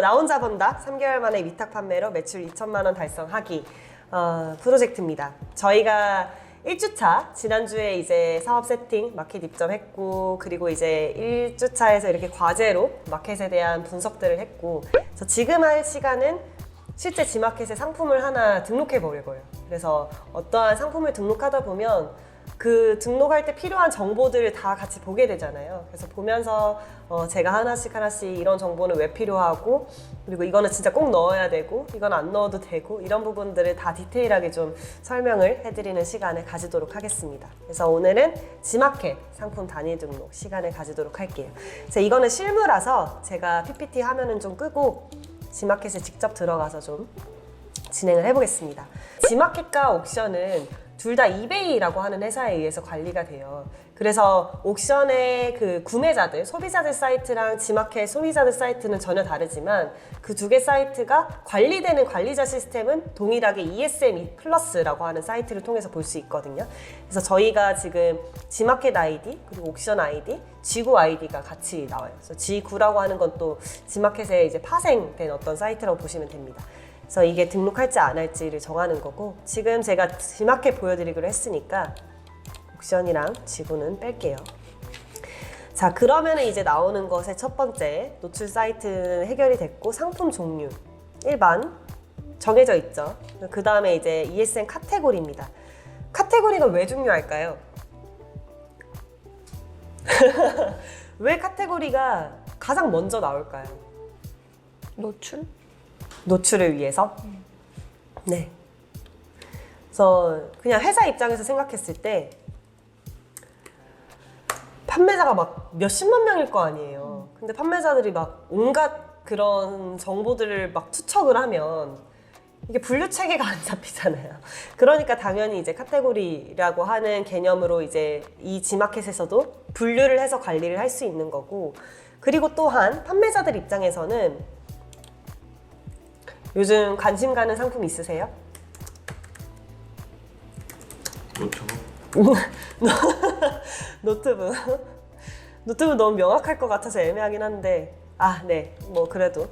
나 혼자 번다 3개월 만에 위탁 판매로 매출 2천만 원 달성하기 프로젝트입니다. 저희가 1주차 지난주에 이제 사업 세팅, 마켓 입점했고, 그리고 이제 1주차에서 이렇게 과제로 마켓에 대한 분석들을 했고, 그래서 지금 할 시간은 실제 지마켓에 상품을 하나 등록해 보려고요. 그래서 어떠한 상품을 등록하다 보면 그 등록할 때 필요한 정보들을 다 같이 보게 되잖아요. 그래서 보면서 제가 하나씩 이런 정보는 왜 필요하고, 그리고 이거는 진짜 꼭 넣어야 되고, 이건 안 넣어도 되고, 이런 부분들을 다 디테일하게 좀 설명을 해드리는 시간을 가지도록 하겠습니다. 그래서 오늘은 지마켓 상품 단위 등록 시간을 가지도록 할게요. 그래서 이거는 실무라서 제가 PPT 화면은 좀 끄고 지마켓에 직접 들어가서 좀 진행을 해보겠습니다. 지마켓과 옥션은 둘 다 이베이라고 하는 회사에 의해서 관리가 돼요. 그래서 옥션의 그 구매자들, 소비자들 사이트랑 지마켓 소비자들 사이트는 전혀 다르지만 그 두 개 사이트가 관리되는 관리자 시스템은 동일하게 ESM 플러스라고 하는 사이트를 통해서 볼 수 있거든요. 그래서 저희가 지금 지마켓 아이디, 그리고 옥션 아이디, G9 아이디가 같이 나와요. 그래서 G9라고 하는 건 또 지마켓에 이제 파생된 어떤 사이트라고 보시면 됩니다. 그래서 이게 등록할지 안 할지를 정하는 거고, 지금 제가 지마켓 보여드리기로 했으니까 옥션이랑 지구는 뺄게요. 자, 그러면 이제 나오는 것의 첫 번째 노출 사이트는 해결이 됐고, 상품 종류 일반 정해져 있죠. 그 다음에 이제 ESN 카테고리입니다. 카테고리가 왜 중요할까요? 왜 카테고리가 가장 먼저 나올까요? 노출? 노출을 위해서? 네. 그래서 그냥 회사 입장에서 생각했을 때 판매자가 막 몇십만 명일 거 아니에요. 근데 판매자들이 막 온갖 그런 정보들을 막 투척을 하면 이게 분류 체계가 안 잡히잖아요. 그러니까 당연히 이제 카테고리라고 하는 개념으로 이제 이 지마켓에서도 분류를 해서 관리를 할 수 있는 거고, 그리고 또한 판매자들 입장에서는 요즘 관심 가는 상품 있으세요? 노트북. 노트북 너무 명확할 것 같아서 애매하긴 한데, 네, 뭐 그래도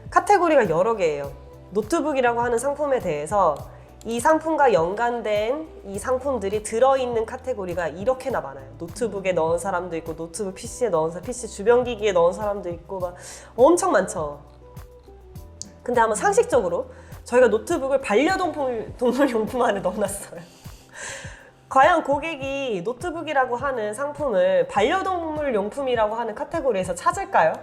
카테고리가 여러 개예요. 노트북이라고 하는 상품에 대해서 이 상품과 연관된 이 상품들이 들어있는 카테고리가 이렇게나 많아요. 노트북에 넣은 사람도 있고, 노트북 PC에 넣은 사람, PC 주변 기기에 넣은 사람도 있고, 막 엄청 많죠. 근데 한번 상식적으로 저희가 노트북을 반려동물용품 안에 넣어놨어요. 과연 고객이 노트북이라고 하는 상품을 반려동물용품이라고 하는 카테고리에서 찾을까요?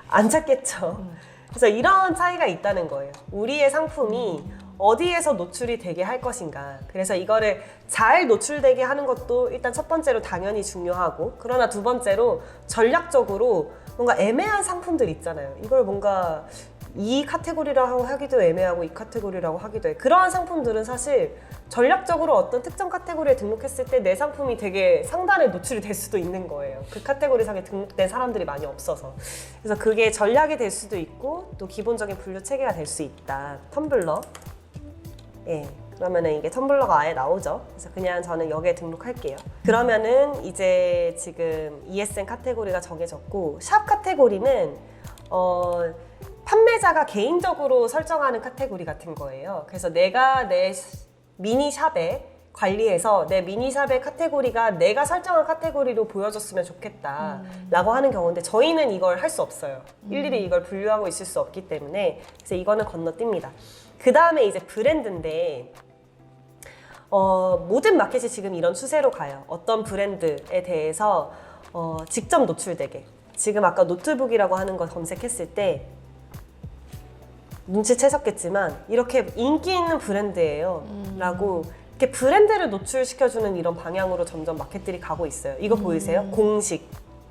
안 찾겠죠. 그래서 이런 차이가 있다는 거예요. 우리의 상품이 어디에서 노출이 되게 할 것인가. 그래서 이거를 잘 노출되게 하는 것도 일단 첫 번째로 당연히 중요하고, 그러나 두 번째로 전략적으로 뭔가 애매한 상품들 있잖아요. 이걸 뭔가 이 카테고리라고 하기도 애매하고 이 카테고리라고 하기도 해. 그러한 상품들은 사실 전략적으로 어떤 특정 카테고리에 등록했을 때 내 상품이 되게 상단에 노출이 될 수도 있는 거예요. 그 카테고리 상에 등록된 사람들이 많이 없어서. 그래서 그게 전략이 될 수도 있고, 또 기본적인 분류 체계가 될 수 있다. 텀블러. 예. 그러면은 이게 텀블러가 아예 나오죠. 그래서 그냥 저는 여기에 등록할게요. 그러면은 이제 지금 ESN 카테고리가 정해졌고, 샵 카테고리는 판매자가 개인적으로 설정하는 카테고리 같은 거예요. 그래서 내가 내 미니샵에 관리해서 내 미니샵의 카테고리가 내가 설정한 카테고리로 보여줬으면 좋겠다 라고 하는 경우인데, 저희는 이걸 할 수 없어요. 일일이 이걸 분류하고 있을 수 없기 때문에. 그래서 이거는 건너뜁니다. 그 다음에 이제 브랜드인데, 모든 마켓이 지금 이런 추세로 가요. 어떤 브랜드에 대해서 직접 노출되게. 지금 아까 노트북이라고 하는 거 검색했을 때 눈치채셨겠지만 이렇게 인기 있는 브랜드예요 라고 이렇게 브랜드를 노출시켜주는 이런 방향으로 점점 마켓들이 가고 있어요. 이거 보이세요? 공식.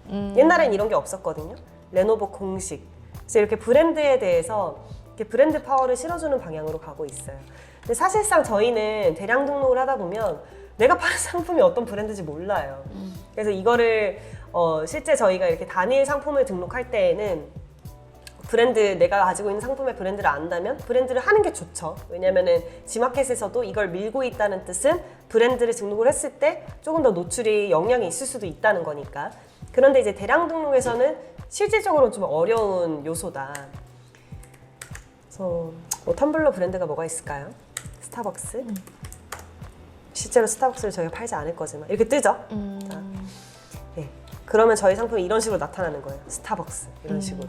옛날엔 이런 게 없었거든요. 레노버 공식. 그래서 이렇게 브랜드에 대해서 이렇게 브랜드 파워를 실어주는 방향으로 가고 있어요. 근데 사실상 저희는 대량 등록을 하다 보면 내가 파는 상품이 어떤 브랜드인지 몰라요. 그래서 이거를 실제 저희가 이렇게 단일 상품을 등록할 때에는 브랜드, 내가 가지고 있는 상품의 브랜드를 안다면 브랜드를 하는 게 좋죠. 왜냐면은 지마켓에서도 이걸 밀고 있다는 뜻은 브랜드를 등록을 했을 때 조금 더 노출이 영향이 있을 수도 있다는 거니까. 그런데 이제 대량 등록에서는 실질적으로는 좀 어려운 요소다. 그래서 뭐 텀블러 브랜드가 뭐가 있을까요? 스타벅스. 실제로 스타벅스를 저희가 팔지 않을 거지만 이렇게 뜨죠. 자, 네. 그러면 저희 상품이 이런 식으로 나타나는 거예요. 스타벅스 이런 식으로.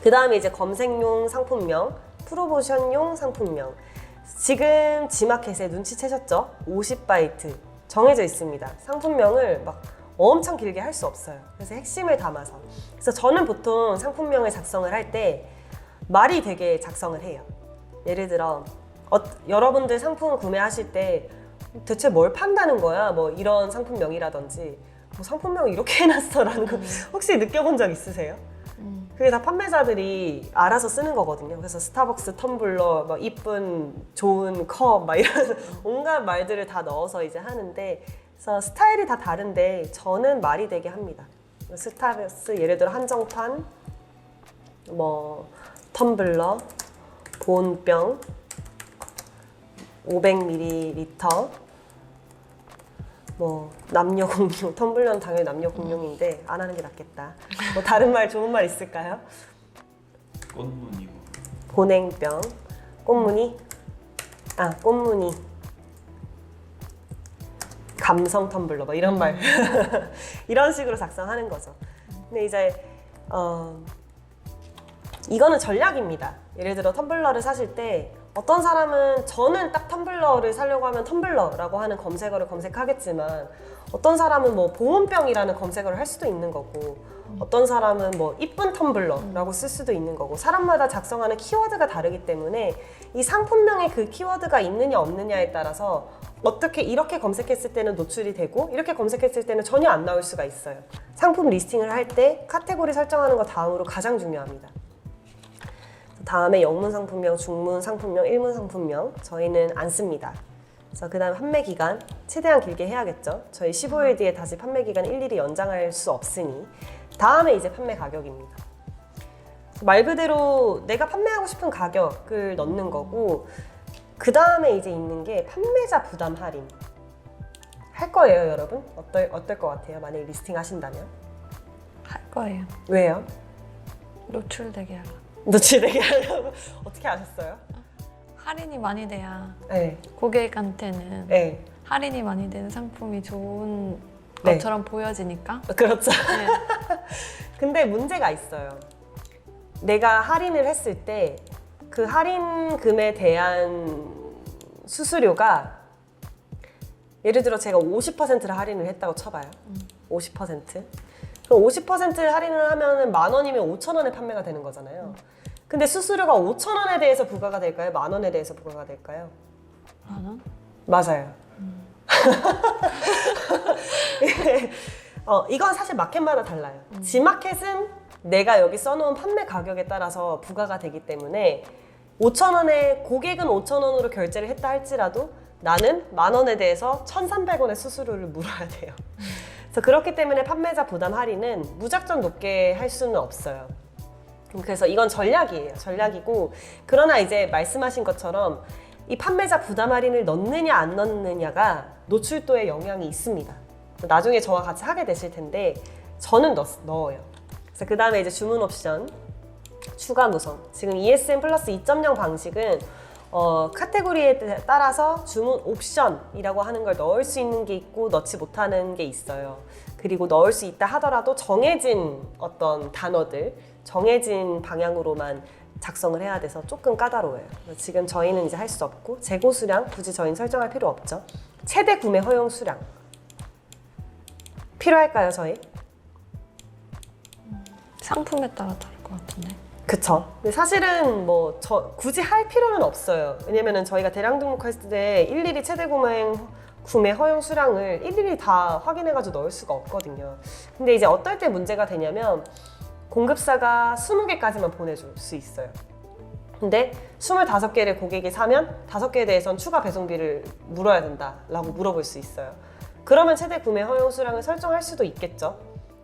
그 다음에 이제 검색용 상품명, 프로모션용 상품명. 지금 지마켓에 눈치채셨죠? 50바이트 정해져 있습니다. 상품명을 막 엄청 길게 할 수 없어요. 그래서 핵심을 담아서. 그래서 저는 보통 상품명을 작성을 할 때 말이 되게 작성을 해요. 예를 들어 여러분들 상품 구매하실 때 대체 뭘 판다는 거야? 뭐 이런 상품명이라든지 뭐 상품명을 이렇게 해놨어라는 거 혹시 느껴본 적 있으세요? 그게 다 판매자들이 알아서 쓰는 거거든요. 그래서 스타벅스 텀블러, 막 이쁜 좋은 컵, 막 이런 온갖 말들을 다 넣어서 이제 하는데, 그래서 스타일이 다 다른데 저는 말이 되게 합니다. 스타벅스 예를 들어 한정판, 뭐 텀블러, 보온병, 500ml, 뭐 남녀 공용, 텀블러는 당연히 남녀 공용인데 안 하는 게 낫겠다. 뭐 다른 말 좋은 말 있을까요? 꽃무늬. 보냉병, 꽃무늬, 꽃무늬, 감성 텀블러, 뭐 이런 말 이런 식으로 작성하는 거죠. 근데 이제 이거는 전략입니다. 예를 들어 텀블러를 사실 때 어떤 사람은 저는 딱 텀블러를 사려고 하면 텀블러라고 하는 검색어를 검색하겠지만 어떤 사람은 뭐 보온병이라는 검색어를 할 수도 있는 거고 어떤 사람은 뭐 이쁜 텀블러라고 쓸 수도 있는 거고 사람마다 작성하는 키워드가 다르기 때문에 이 상품명에 그 키워드가 있느냐 없느냐에 따라서 어떻게 이렇게 검색했을 때는 노출이 되고 이렇게 검색했을 때는 전혀 안 나올 수가 있어요. 상품 리스팅을 할 때 카테고리 설정하는 거 다음으로 가장 중요합니다. 다음에 영문 상품명, 중문 상품명, 일문 상품명 저희는 안 씁니다. 그래서 그 다음에 판매 기간 최대한 길게 해야겠죠. 저희 15일 뒤에 다시 판매 기간 일일이 연장할 수 없으니 다음에 이제 판매 가격입니다. 말 그대로 내가 판매하고 싶은 가격을 넣는 거고 그 다음에 이제 있는 게 판매자 부담 할인 할 거예요, 여러분? 어떨 것 같아요? 만약에 리스팅 하신다면? 할 거예요. 왜요? 노출되게 하려. 노출되게 하려고 어떻게 아셨어요? 할인이 많이 돼야 네. 고객한테는 네. 할인이 많이 되는 상품이 좋은 네. 것처럼 보여지니까. 그렇죠. 네. 근데 문제가 있어요. 내가 할인을 했을 때 그 할인금에 대한 수수료가 예를 들어 제가 50%를 할인을 했다고 쳐봐요. 50%. 그럼 50% 할인을 하면 10,000원이면 5,000원에 판매가 되는 거잖아요. 근데 수수료가 5,000원에 대해서 부과가 될까요? 10,000원에 대해서 부과가 될까요? 10,000원? 맞아요. 이건 사실 마켓마다 달라요. 지마켓은 내가 여기 써놓은 판매 가격에 따라서 부과가 되기 때문에 5,000원에 고객은 5,000원으로 결제를 했다 할지라도 나는 10,000원에 대해서 1,300원의 수수료를 물어야 돼요. 그래서 그렇기 때문에 판매자 부담 할인은 무작정 높게 할 수는 없어요. 그래서 이건 전략이에요. 전략이고 그러나 이제 말씀하신 것처럼 이 판매자 부담 할인을 넣느냐 안 넣느냐가 노출도에 영향이 있습니다. 나중에 저와 같이 하게 되실 텐데 저는 넣어요. 그래서 그 다음에 이제 주문 옵션, 추가 무성. 지금 ESN 플러스 2.0 방식은 카테고리에 따라서 주문 옵션이라고 하는 걸 넣을 수 있는 게 있고 넣지 못하는 게 있어요. 그리고 넣을 수 있다 하더라도 정해진 어떤 단어들, 정해진 방향으로만 작성을 해야 돼서 조금 까다로워요. 지금 저희는 이제 할 수 없고 재고 수량 굳이 저희는 설정할 필요 없죠. 최대 구매 허용 수량 필요할까요, 저희? 상품에 따라 다를 것 같은데. 그쵸. 근데 사실은 뭐 굳이 할 필요는 없어요. 왜냐면은 저희가 대량 등록했을 때 일일이 최대 구매 허용 수량을 일일이 다 확인해가지고 넣을 수가 없거든요. 근데 이제 어떨 때 문제가 되냐면 공급사가 20개까지만 보내줄 수 있어요. 근데 25개를 고객이 사면 5개에 대해서는 추가 배송비를 물어야 된다라고 물어볼 수 있어요. 그러면 최대 구매 허용 수량을 설정할 수도 있겠죠.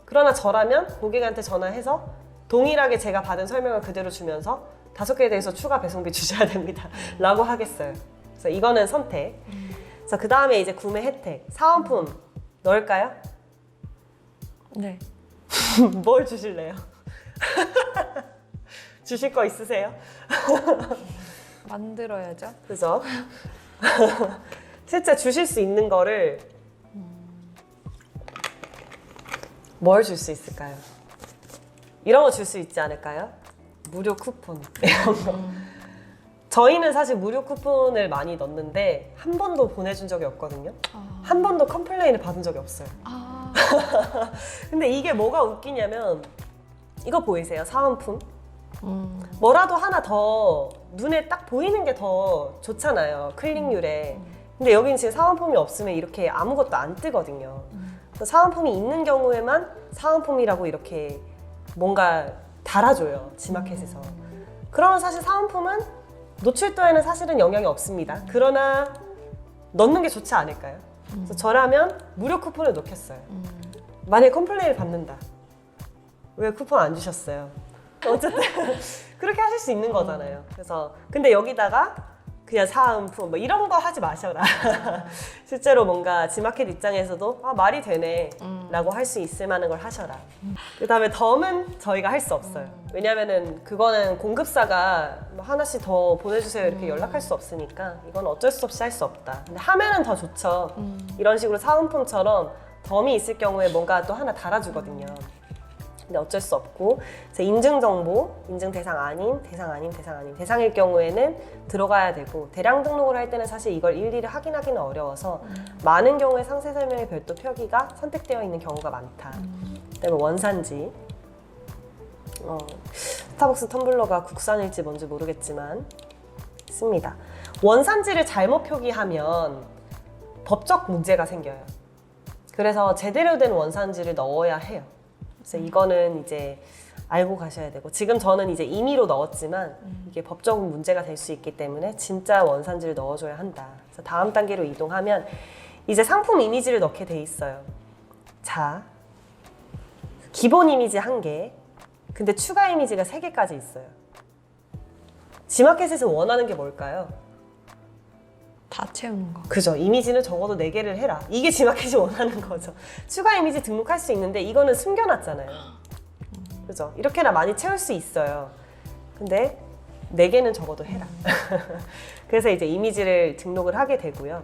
그러나 저라면 고객한테 전화해서 동일하게 제가 받은 설명을 그대로 주면서 5개에 대해서 추가 배송비 주셔야 됩니다 라고 하겠어요. 그래서 이거는 선택. 그래서 그 다음에 이제 구매 혜택, 사은품 넣을까요? 네. 뭘 주실래요? 주실 거 있으세요? 만들어야죠. 그죠? 실제 주실 수 있는 거를 뭘 줄 수 있을까요? 이런 거 줄 수 있지 않을까요? 무료 쿠폰 이런 거. 저희는 사실 무료 쿠폰을 많이 넣는데 한 번도 보내준 적이 없거든요. 한 번도 컴플레인을 받은 적이 없어요. 아, 근데 이게 뭐가 웃기냐면 이거 보이세요? 사은품? 뭐라도 하나 더 눈에 딱 보이는 게 더 좋잖아요. 클릭률에. 근데 여긴 지금 사은품이 없으면 이렇게 아무것도 안 뜨거든요. 그래서 사은품이 있는 경우에만 사은품이라고 이렇게 뭔가 달아줘요. 지마켓에서. 그러면 사실 사은품은 노출도에는 사실은 영향이 없습니다. 그러나 넣는 게 좋지 않을까요? 그래서 저라면 무료 쿠폰을 넣겠어요. 만약에 컴플레인을 받는다. 왜 쿠폰 안 주셨어요? 어쨌든 그렇게 하실 수 있는 거잖아요. 그래서 근데 여기다가 그냥 사은품 뭐 이런 거 하지 마셔라. 실제로 뭔가 지마켓 입장에서도 아 말이 되네 라고 할 수 있을 만한 걸 하셔라. 그 다음에 덤은 저희가 할 수 없어요. 왜냐면은 그거는 공급사가 뭐 하나씩 더 보내주세요 이렇게 연락할 수 없으니까 이건 어쩔 수 없이 할 수 없다. 근데 하면은 더 좋죠. 이런 식으로 사은품처럼 덤이 있을 경우에 뭔가 또 하나 달아주거든요. 근데 어쩔 수 없고 인증 정보, 인증 대상 아닌, 대상 아닌, 대상 아닌, 대상일 경우에는 들어가야 되고 대량 등록을 할 때는 사실 이걸 일일이 확인하기는 어려워서 많은 경우에 상세 설명의 별도 표기가 선택되어 있는 경우가 많다. 그다음에 원산지, 스타벅스 텀블러가 국산일지 뭔지 모르겠지만 씁니다. 원산지를 잘못 표기하면 법적 문제가 생겨요. 그래서 제대로 된 원산지를 넣어야 해요. 그래서 이거는 이제 알고 가셔야 되고 지금 저는 이제 임의로 넣었지만 이게 법적 문제가 될 수 있기 때문에 진짜 원산지를 넣어줘야 한다. 그래서 다음 단계로 이동하면 이제 상품 이미지를 넣게 돼 있어요. 자, 기본 이미지 1개, 근데 추가 이미지가 3개까지 있어요. 지마켓에서 원하는 게 뭘까요? 다 채우는 거. 그죠. 이미지는 적어도 4개를 해라. 이게 지마켓이 원하는 거죠. 추가 이미지 등록할 수 있는데 이거는 숨겨놨잖아요. 그죠. 이렇게나 많이 채울 수 있어요. 근데 4개는 적어도 해라. 그래서 이제 이미지를 등록을 하게 되고요.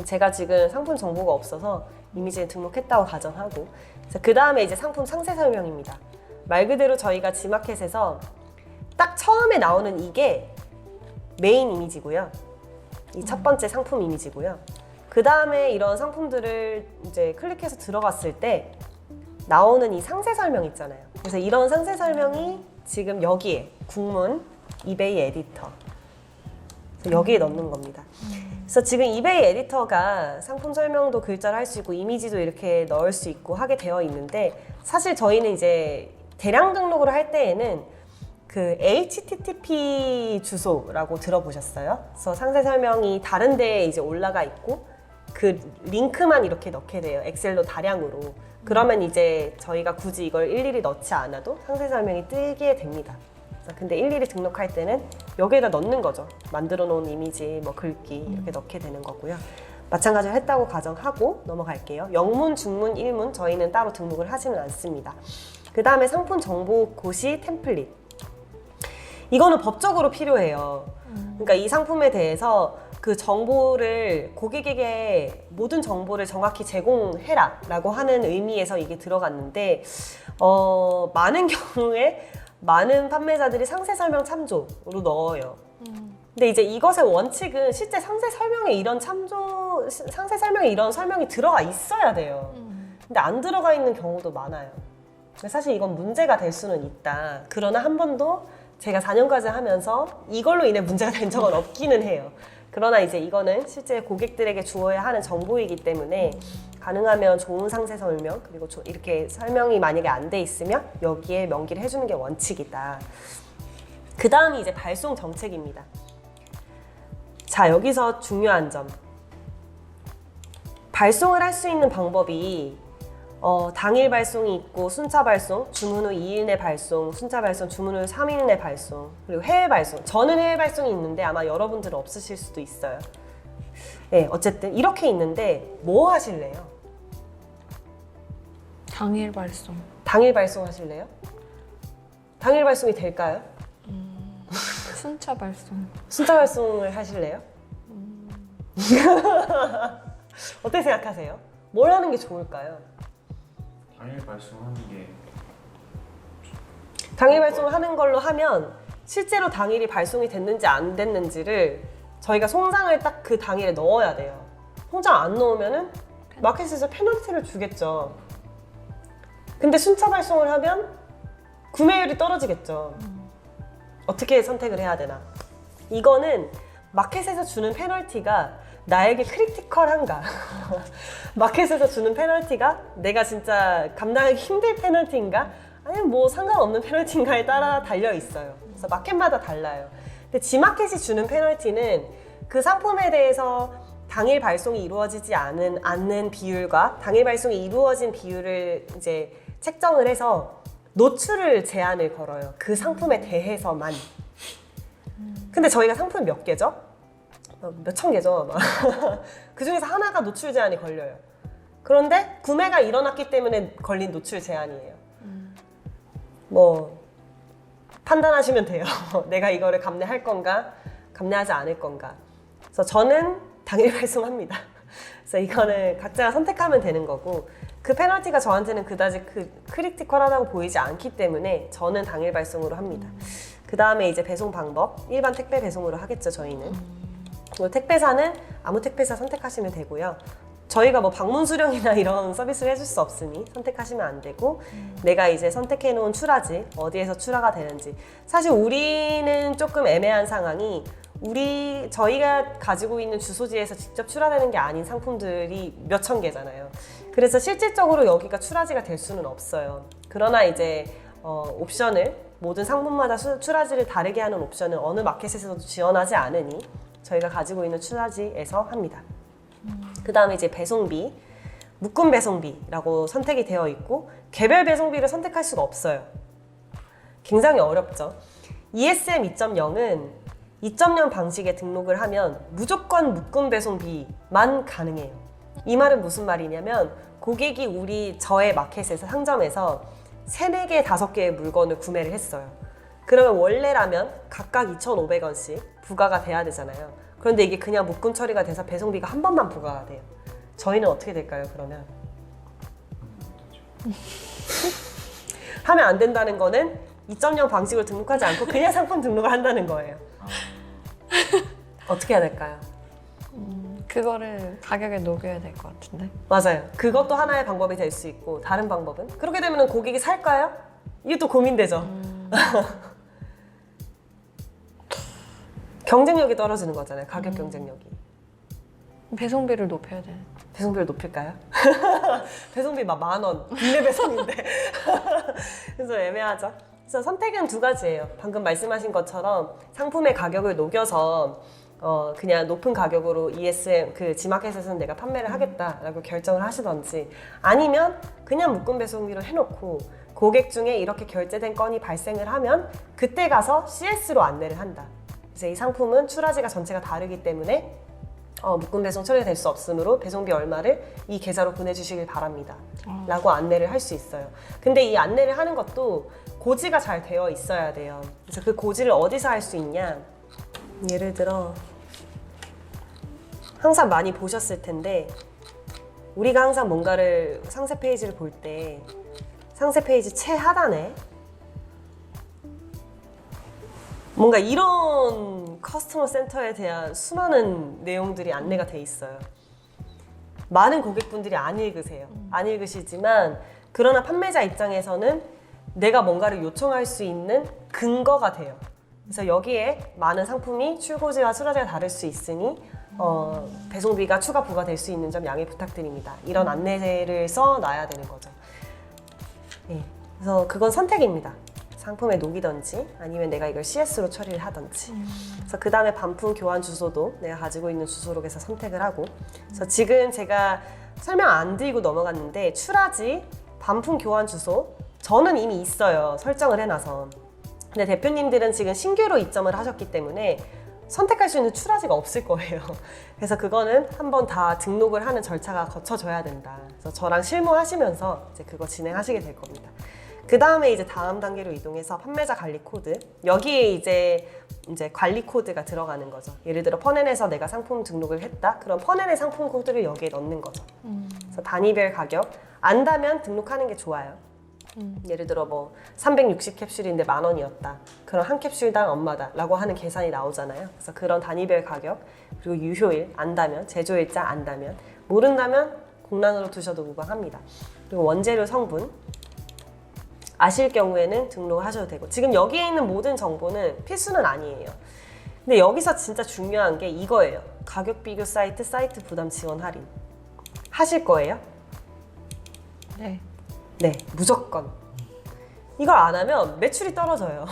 제가 지금 상품 정보가 없어서 이미지를 등록했다고 가정하고 그 다음에 이제 상품 상세 설명입니다. 말 그대로 저희가 지마켓에서 딱 처음에 나오는 이게 메인 이미지고요. 이 첫 번째 상품 이미지고요. 그 다음에 이런 상품들을 이제 클릭해서 들어갔을 때 나오는 이 상세 설명 있잖아요. 그래서 이런 상세 설명이 지금 여기에 국문 이베이 에디터 그래서 여기에 넣는 겁니다. 그래서 지금 이베이 에디터가 상품 설명도 글자를 할 수 있고 이미지도 이렇게 넣을 수 있고 하게 되어 있는데 사실 저희는 이제 대량 등록을 할 때에는 그 HTTP 주소라고 들어보셨어요? 그래서 상세 설명이 다른 데에 이제 올라가 있고 그 링크만 이렇게 넣게 돼요. 엑셀로 다량으로. 그러면 이제 저희가 굳이 이걸 일일이 넣지 않아도 상세 설명이 뜨게 됩니다. 근데 일일이 등록할 때는 여기에다 넣는 거죠. 만들어 놓은 이미지, 뭐 글귀 이렇게 넣게 되는 거고요. 마찬가지로 했다고 가정하고 넘어갈게요. 영문, 중문, 일문 저희는 따로 등록을 하지는 않습니다. 그 다음에 상품 정보 고시 템플릿. 이거는 법적으로 필요해요. 그러니까 이 상품에 대해서 그 정보를 고객에게 모든 정보를 정확히 제공해라 라고 하는 의미에서 이게 들어갔는데 많은 경우에 많은 판매자들이 상세 설명 참조로 넣어요. 근데 이제 이것의 원칙은 실제 상세 설명에 이런 상세 설명에 이런 설명이 들어가 있어야 돼요. 근데 안 들어가 있는 경우도 많아요. 사실 이건 문제가 될 수는 있다. 그러나 한 번도 제가 4년까지 하면서 이걸로 인해 문제가 된 적은 없기는 해요. 그러나 이제 이거는 실제 고객들에게 주어야 하는 정보이기 때문에 가능하면 좋은 상세 설명 그리고 이렇게 설명이 만약에 안 돼 있으면 여기에 명기를 해주는 게 원칙이다. 그 다음이 이제 발송 정책입니다. 자, 여기서 중요한 점. 발송을 할 수 있는 방법이 당일 발송이 있고 순차 발송, 주문 후 2일 내 발송, 순차 발송, 주문 후 3일 내 발송, 그리고 해외 발송. 저는 해외 발송이 있는데 아마 여러분들은 없으실 수도 있어요. 네, 어쨌든 이렇게 있는데 뭐 하실래요? 당일 발송. 당일 발송하실래요? 당일 발송이 될까요? 순차 발송. 순차 발송을 하실래요? 어떻게 생각하세요? 뭘 하는 게 좋을까요? 당일 발송하는 게 당일 발송을 하는 걸로 하면 실제로 당일이 발송이 됐는지 안 됐는지를 저희가 송장을 딱 그 당일에 넣어야 돼요. 송장 안 넣으면은 마켓에서 페널티를 주겠죠. 근데 순차 발송을 하면 구매율이 떨어지겠죠. 어떻게 선택을 해야 되나? 이거는 마켓에서 주는 페널티가 나에게 크리티컬한가? 마켓에서 주는 페널티가 내가 진짜 감당하기 힘들 페널티인가? 아니면 뭐 상관없는 페널티인가에 따라 달려 있어요. 그래서 마켓마다 달라요. 근데 G마켓이 주는 페널티는 그 상품에 대해서 당일 발송이 이루어지지 않는 비율과 당일 발송이 이루어진 비율을 이제 책정을 해서 노출을 제한을 걸어요. 그 상품에 대해서만. 근데 저희가 상품이 몇 개죠? 몇천 개죠. 그 중에서 하나가 노출 제한이 걸려요. 그런데 구매가 일어났기 때문에 걸린 노출 제한이에요. 뭐 판단하시면 돼요. 내가 이거를 감내할 건가, 감내하지 않을 건가. 그래서 저는 당일 발송합니다. 그래서 이거는 각자가 선택하면 되는 거고 그 페널티가 저한테는 그다지 크리티컬하다고 보이지 않기 때문에 저는 당일 발송으로 합니다. 그 다음에 이제 배송 방법, 일반 택배 배송으로 하겠죠, 저희는. 그리고 택배사는 아무 택배사 선택하시면 되고요. 저희가 뭐 방문 수령이나 이런 서비스를 해줄 수 없으니 선택하시면 안 되고 내가 이제 선택해 놓은 출하지, 어디에서 출하가 되는지. 사실 우리는 조금 애매한 상황이 저희가 가지고 있는 주소지에서 직접 출하되는 게 아닌 상품들이 몇천 개잖아요. 그래서 실질적으로 여기가 출하지가 될 수는 없어요. 그러나 이제 옵션을 모든 상품마다 출하지를 다르게 하는 옵션은 어느 마켓에서도 지원하지 않으니 저희가 가지고 있는 출하지에서 합니다. 그 다음에 이제 배송비, 묶음 배송비라고 선택이 되어 있고 개별 배송비를 선택할 수가 없어요. 굉장히 어렵죠. ESM 2.0은 2.0 방식에 등록을 하면 무조건 묶음 배송비만 가능해요. 이 말은 무슨 말이냐면 고객이 저의 마켓에서 상점에서 3, 4개, 5개의 물건을 구매를 했어요. 그러면 원래라면 각각 2,500원씩 부과가 돼야 되잖아요. 그런데 이게 그냥 묶음 처리가 돼서 배송비가 한 번만 부과가 돼요. 저희는 어떻게 될까요, 그러면? 하면 안 된다는 거는 2.0 방식으로 등록하지 않고 그냥 상품 등록을 한다는 거예요. 어떻게 해야 될까요? 그거를 가격에 녹여야 될 것 같은데. 맞아요. 그것도 하나의 방법이 될 수 있고 다른 방법은? 그렇게 되면 고객이 살까요? 이게 또 고민되죠. 경쟁력이 떨어지는 거잖아요. 가격 경쟁력이. 배송비를 높여야 돼. 배송비를 높일까요? 배송비 막 10,000원, 국내 배송인데. 그래서 애매하죠. 그래서 선택은 2가지예요. 방금 말씀하신 것처럼 상품의 가격을 녹여서 그냥 높은 가격으로 ESM G마켓에서는 내가 판매를 하겠다라고 결정을 하시던지 아니면 그냥 묶음 배송비로 해놓고 고객 중에 이렇게 결제된 건이 발생을 하면 그때 가서 CS로 안내를 한다. 이제 이 상품은 출하지가 전체가 다르기 때문에 묶음 배송 처리가 될 수 없으므로 배송비 얼마를 이 계좌로 보내주시길 바랍니다 라고 안내를 할 수 있어요. 근데 이 안내를 하는 것도 고지가 잘 되어 있어야 돼요. 그래서 그 고지를 어디서 할 수 있냐, 예를 들어 항상 많이 보셨을 텐데 우리가 항상 뭔가를 상세 페이지를 볼 때 상세 페이지 최하단에 뭔가 이런 커스터머 센터에 대한 수많은 내용들이 안내가 돼 있어요. 많은 고객분들이 안 읽으세요. 안 읽으시지만 그러나 판매자 입장에서는 내가 뭔가를 요청할 수 있는 근거가 돼요. 그래서 여기에 많은 상품이 출고지와 출하지가 다를 수 있으니 배송비가 추가 부과될 수 있는 점 양해 부탁드립니다. 이런 안내를 써놔야 되는 거죠. 네, 그래서 그건 선택입니다. 상품에 녹이든지 아니면 내가 이걸 CS로 처리를 하든지. 그래서 그 다음에 반품 교환 주소도 내가 가지고 있는 주소로 해서 선택을 하고. 그래서 지금 제가 설명 안 드리고 넘어갔는데 출하지, 반품 교환 주소 저는 이미 있어요. 설정을 해놔서. 근데 대표님들은 지금 신규로 입점을 하셨기 때문에 선택할 수 있는 출하지가 없을 거예요. 그래서 그거는 한번 다 등록을 하는 절차가 거쳐져야 된다. 그래서 저랑 실무하시면서 이제 그거 진행하시게 될 겁니다. 그 다음에 이제 다음 단계로 이동해서 판매자 관리 코드. 여기에 이제 관리 코드가 들어가는 거죠. 예를 들어 펀앤에서 내가 상품 등록을 했다. 그럼 펀앤의 상품 코드를 여기에 넣는 거죠. 그래서 단위별 가격 안다면 등록하는 게 좋아요. 예를 들어 뭐 360캡슐인데 10,000원이었다. 그럼 한 캡슐당 얼마다 라고 하는 계산이 나오잖아요. 그래서 그런 단위별 가격 그리고 유효일 안다면, 제조일자 안다면, 모른다면 공란으로 두셔도 무방합니다. 그리고 원재료 성분 아실 경우에는 등록하셔도 되고, 지금 여기에 있는 모든 정보는 필수는 아니에요. 근데 여기서 진짜 중요한 게 이거예요. 가격 비교 사이트, 사이트 부담 지원 할인 하실 거예요? 네. 네, 무조건. 이걸 안 하면 매출이 떨어져요.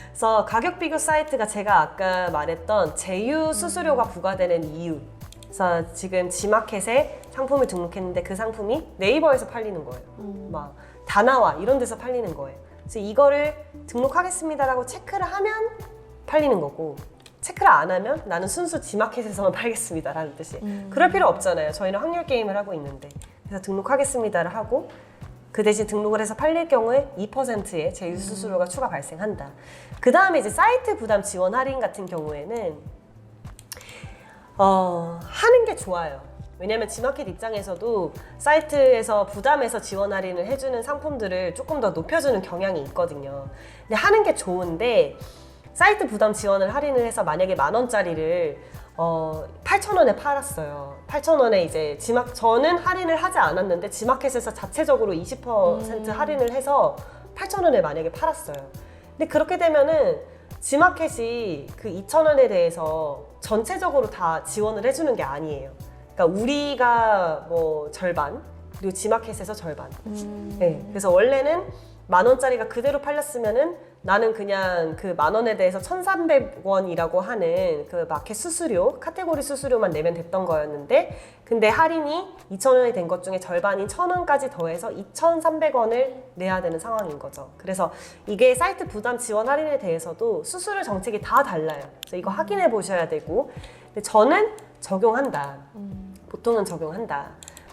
그래서 가격 비교 사이트가 제가 아까 말했던 제휴 수수료가 부과되는 이유. 그래서 지금 지마켓에 상품을 등록했는데 그 상품이 네이버에서 팔리는 거예요. 막 다나와 이런 데서 팔리는 거예요. 그래서 이거를 등록하겠습니다라고 체크를 하면 팔리는 거고, 체크를 안 하면 나는 순수 지마켓에서만 팔겠습니다라는 뜻이에요. 그럴 필요 없잖아요. 저희는 확률 게임을 하고 있는데. 그래서 등록하겠습니다를 하고 그 대신 등록을 해서 팔릴 경우에 2%의 제휴 수수료가 추가 발생한다. 그 다음에 이제 사이트 부담 지원 할인 같은 경우에는 하는 게 좋아요. 왜냐면 지마켓 입장에서도 사이트에서 부담해서 지원 할인을 해주는 상품들을 조금 더 높여주는 경향이 있거든요. 근데 하는 게 좋은데 사이트 부담 지원을 할인을 해서 만약에 10,000원짜리를 8,000원에 팔았어요. 8,000원에 이제 저는 할인을 하지 않았는데 지마켓에서 자체적으로 20% 할인을 해서 8,000원에 만약에 팔았어요. 근데 그렇게 되면은 지마켓이 그 2,000원에 대해서 전체적으로 다 지원을 해주는 게 아니에요. 그러니까 우리가 뭐 절반, 그리고 지마켓에서 절반. 네, 그래서 원래는 10,000원짜리가 그대로 팔렸으면은 나는 그냥 그 10,000원에 대해서 1,300원이라고 하는 그 마켓 수수료, 카테고리 수수료만 내면 됐던 거였는데, 근데 할인이 2,000원이 된 것 중에 절반인 1,000원까지 더해서 2,300원을 내야 되는 상황인 거죠. 그래서 이게 사이트 부담 지원 할인에 대해서도 수수료 정책이 다 달라요. 그래서 이거 확인해 보셔야 되고, 근데 저는 적용한다. 보통은 적용한다.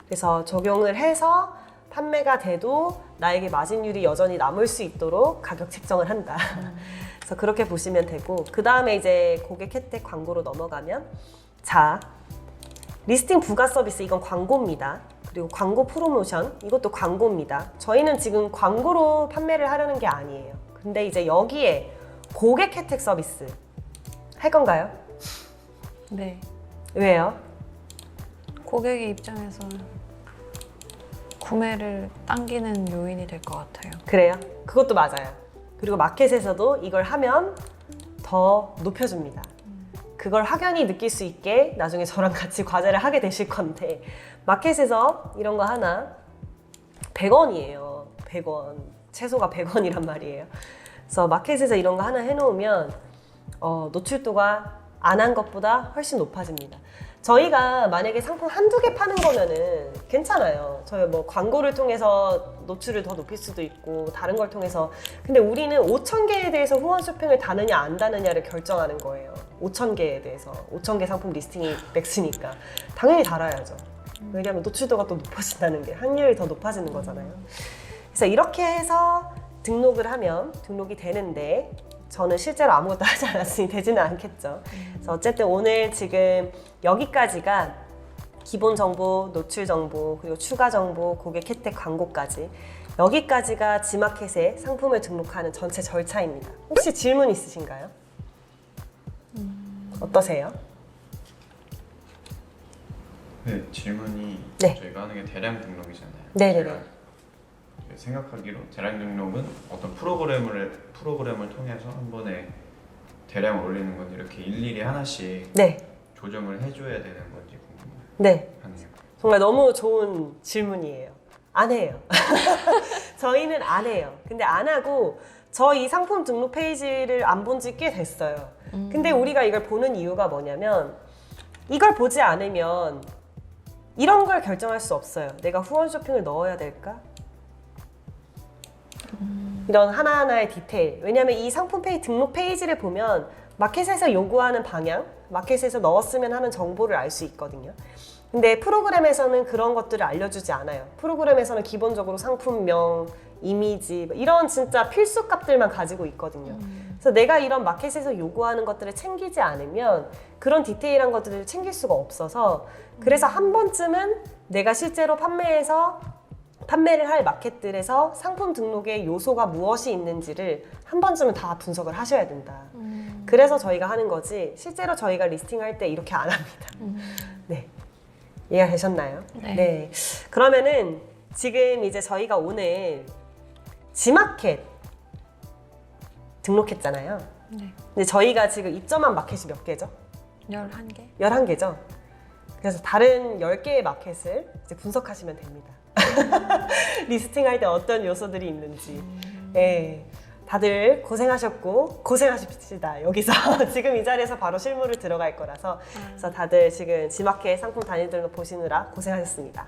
그래서 적용을 해서 판매가 돼도 나에게 마진율이 여전히 남을 수 있도록 가격 책정을 한다. 그래서 그렇게 보시면 되고, 그 다음에 이제 고객 혜택 광고로 넘어가면, 자, 리스팅 부가 서비스, 이건 광고입니다. 그리고 광고 프로모션, 이것도 광고입니다. 저희는 지금 광고로 판매를 하려는 게 아니에요. 근데 이제 여기에 고객 혜택 서비스 할 건가요? 네. 왜요? 고객의 입장에서 구매를 당기는 요인이 될 것 같아요. 그래요? 그것도 맞아요. 그리고 마켓에서도 이걸 하면 더 높여줍니다. 그걸 확연히 느낄 수 있게 나중에 저랑 같이 과제를 하게 되실 건데, 마켓에서 이런 거 하나 100원이에요. 100원. 최소가 100원이란 말이에요. 그래서 마켓에서 이런 거 하나 해놓으면 노출도가 안 한 것보다 훨씬 높아집니다. 저희가 만약에 상품 한두 개 파는 거면은 괜찮아요. 저희 뭐 광고를 통해서 노출을 더 높일 수도 있고 다른 걸 통해서. 근데 우리는 5,000개에 대해서 후원 쇼핑을 다느냐 안 다느냐를 결정하는 거예요. 5,000개에 대해서. 5,000개 상품 리스팅이 맥스니까 당연히 달아야죠. 왜냐하면 노출도가 또 높아진다는 게 확률이 더 높아지는 거잖아요. 그래서 이렇게 해서 등록을 하면 등록이 되는데, 저는 실제로 아무것도 하지 않았으니 되지는 않겠죠. 그래서 어쨌든 오늘 지금 여기까지가 기본 정보, 노출 정보, 그리고 추가 정보, 고객 혜택 광고까지, 여기까지가 지마켓에 상품을 등록하는 전체 절차입니다. 혹시 질문 있으신가요? 어떠세요? 네, 질문이 네. 저희가 하는 게 대량 등록이잖아요. 네네네. 제가 생각하기로 대량 등록은 어떤 프로그램을 통해서 한 번에 대량 올리는 건지 이렇게 일일이 하나씩 네. 조정을 해줘야 되는 건지 네. 궁금하네요. 정말 너무 좋은 질문이에요. 안 해요. 저희는 안 해요. 근데 안 하고 저 이 상품 등록 페이지를 안 본 지 꽤 됐어요. 근데 우리가 이걸 보는 이유가 뭐냐면, 이걸 보지 않으면 이런 걸 결정할 수 없어요. 내가 후원 쇼핑을 넣어야 될까? 이런 하나하나의 디테일. 왜냐하면 이 상품 등록 페이지를 보면 마켓에서 요구하는 방향, 마켓에서 넣었으면 하는 정보를 알 수 있거든요. 근데 프로그램에서는 그런 것들을 알려주지 않아요. 프로그램에서는 기본적으로 상품명, 이미지 이런 진짜 필수 값들만 가지고 있거든요. 그래서 내가 이런 마켓에서 요구하는 것들을 챙기지 않으면 그런 디테일한 것들을 챙길 수가 없어서 그래서 한 번쯤은 내가 실제로 판매를 할 마켓들에서 상품 등록의 요소가 무엇이 있는지를 한 번쯤은 다 분석을 하셔야 된다. 그래서 저희가 하는 거지 실제로 저희가 리스팅할 때 이렇게 안 합니다. 네, 이해가 되셨나요? 네. 그러면은 지금 이제 저희가 오늘 지마켓 등록했잖아요. 네. 근데 저희가 지금 입점한 마켓이 몇 개죠? 11개? 11개죠? 그래서 다른 10개의 마켓을 이제 분석하시면 됩니다. 리스팅할 때 어떤 요소들이 있는지. 네, 다들 고생하셨고 고생하십시다. 여기서 지금 이 자리에서 바로 실무를 들어갈 거라서 그래서 다들 지금 지마켓 상품 단위들로 보시느라 고생하셨습니다.